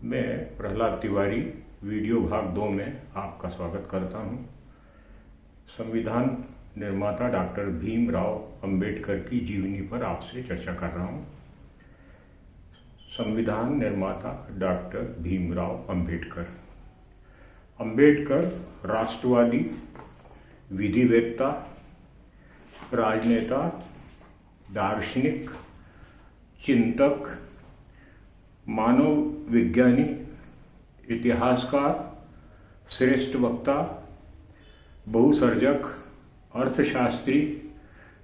मैं प्रहलाद तिवारी वीडियो भाग 2 में आपका स्वागत करता हूं। संविधान निर्माता डॉक्टर भीमराव अंबेडकर की जीवनी पर आपसे चर्चा कर रहा हूं। संविधान निर्माता डॉक्टर भीमराव अंबेडकर। अंबेडकर राष्ट्रवादी, विधिवेत्ता, राजनेता, दार्शनिक, चिंतक, मानव विज्ञानी, इतिहासकार, श्रेष्ठ वक्ता, बहुसर्जक, अर्थशास्त्री,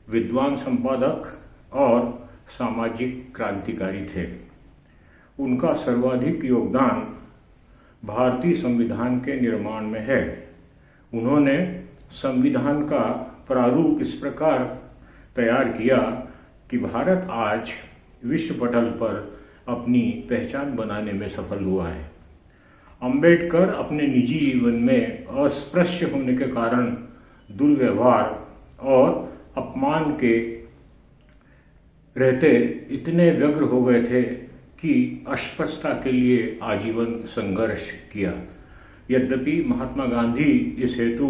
विद्वान संपादक और सामाजिक क्रांतिकारी थे। उनका सर्वाधिक योगदान भारतीय संविधान के निर्माण में है। उन्होंने संविधान का प्रारूप इस प्रकार तैयार किया कि भारत आज विश्व पटल पर अपनी पहचान बनाने में सफल हुआ है। अंबेडकर अपने निजी जीवन में अस्पृश्य होने के कारण दुर्व्यवहार और अपमान के रहते इतने व्यग्र हो गए थे कि अस्पृश्यता के लिए आजीवन संघर्ष किया। यद्यपि महात्मा गांधी इस हेतु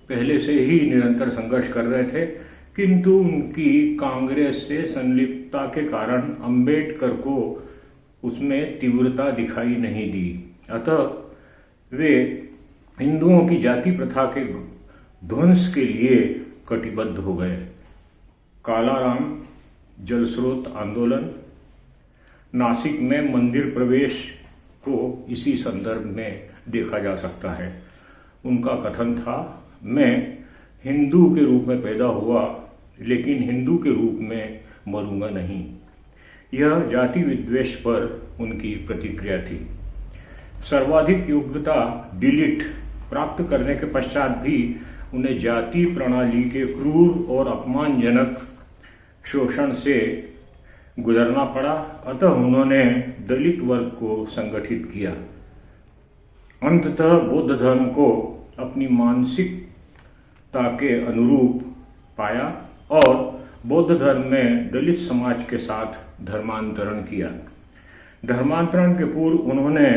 पहले से ही निरंतर संघर्ष कर रहे थे, किंतु उनकी कांग्रेस से संलिप्तता के कारण अंबेडकर को उसमें तीव्रता दिखाई नहीं दी। अतः वे हिंदुओं की जाति प्रथा के ध्वंस के लिए कटिबद्ध हो गए। कालाराम जलस्रोत आंदोलन, नासिक में मंदिर प्रवेश को इसी संदर्भ में देखा जा सकता है। उनका कथन था, मैं हिंदू के रूप में पैदा हुआ लेकिन हिंदू के रूप में मरूंगा नहीं। यह जाति विद्वेष पर उनकी प्रतिक्रिया थी। सर्वाधिक योग्यता डिलीट प्राप्त करने के पश्चात भी उन्हें जाति प्रणाली के क्रूर और अपमानजनक शोषण से गुजरना पड़ा। अतः उन्होंने दलित वर्ग को संगठित किया। अंततः बौद्ध धर्म को अपनी मानसिकता के अनुरूप पाया और बौद्ध धर्म में दलित समाज के साथ धर्मांतरण किया। धर्मांतरण के पूर्व उन्होंने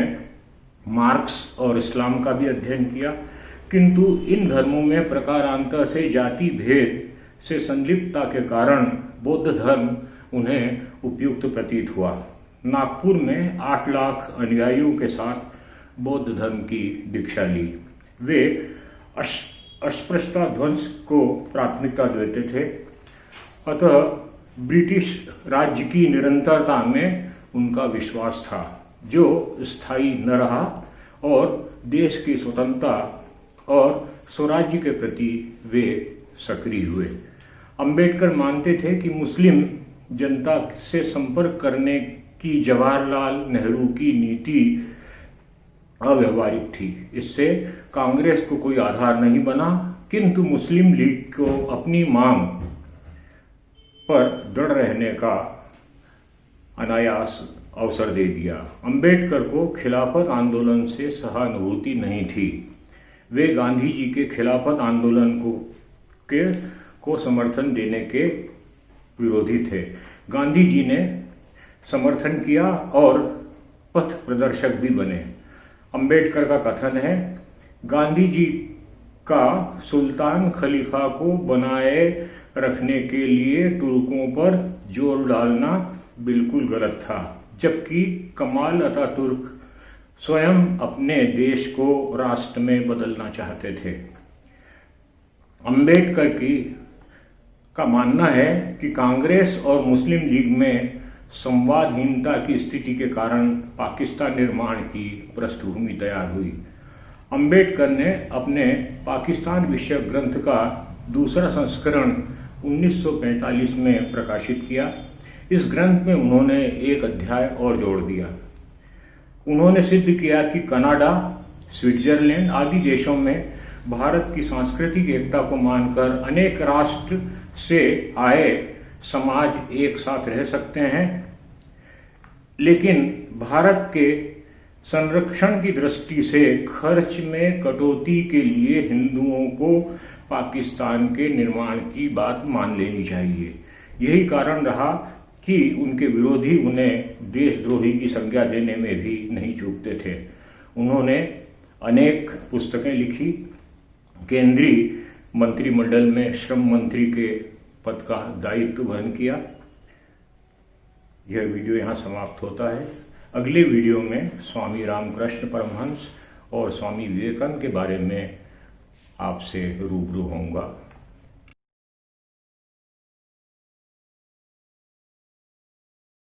मार्क्स और इस्लाम का भी अध्ययन किया, किंतु इन धर्मों में प्रकारांतर से जाति भेद से संलिप्तता के कारण बौद्ध धर्म उन्हें उपयुक्त प्रतीत हुआ। नागपुर में 8 लाख अनुयायियों के साथ बौद्ध धर्म की दीक्षा ली। वे अस्पृश्यता ध्वंस को प्राथमिकता देते थे। अतः ब्रिटिश राज्य की निरंतरता में उनका विश्वास था, जो स्थायी न रहा, और देश की स्वतंत्रता और स्वराज्य के प्रति वे सक्रिय हुए। अंबेडकर मानते थे कि मुस्लिम जनता से संपर्क करने की जवाहरलाल नेहरू की नीति अव्यवहारिक थी। इससे कांग्रेस को कोई आधार नहीं बना, किंतु मुस्लिम लीग को अपनी मांग पर दृढ़ रहने का अनायास अवसर दे दिया। अंबेडकर को खिलाफत आंदोलन से सहानुभूति नहीं थी। वे गांधी जी के खिलाफत आंदोलन को समर्थन देने के विरोधी थे। गांधी जी ने समर्थन किया और पथ प्रदर्शक भी बने। अंबेडकर का कथन है, गांधी जी का सुल्तान खलीफा को बनाए रखने के लिए तुर्कों पर जोर डालना बिल्कुल गलत था, जबकि कमाल अतातुर्क स्वयं अपने देश को राष्ट्र में बदलना चाहते थे। अंबेडकर का मानना है कि कांग्रेस और मुस्लिम लीग में संवादहीनता की स्थिति के कारण पाकिस्तान निर्माण की पृष्ठभूमि तैयार हुई। अंबेडकर ने अपने पाकिस्तान विषयक ग्रंथ का दूसरा संस्करण 1945 में प्रकाशित किया। इस ग्रंथ में उन्होंने एक अध्याय और जोड़ दिया। उन्होंने सिद्ध किया कि कनाडा, स्विट्जरलैंड आदि देशों में भारत की सांस्कृतिक एकता को मानकर अनेक राष्ट्र से आए समाज एक साथ रह सकते हैं, लेकिन भारत के संरक्षण की दृष्टि से खर्च में कटौती के लिए हिंदुओं को पाकिस्तान के निर्माण की बात मान लेनी चाहिए। यही कारण रहा कि उनके विरोधी उन्हें देशद्रोही की संज्ञा देने में भी नहीं चूकते थे। उन्होंने अनेक पुस्तकें लिखी, केंद्रीय मंत्रिमंडल में श्रम मंत्री के पद का दायित्व वहन किया। यह वीडियो यहाँ समाप्त होता है। अगले वीडियो में स्वामी रामकृष्ण परमहंस और स्वामी विवेकानंद के बारे में आपसे रूबरू होऊंगा।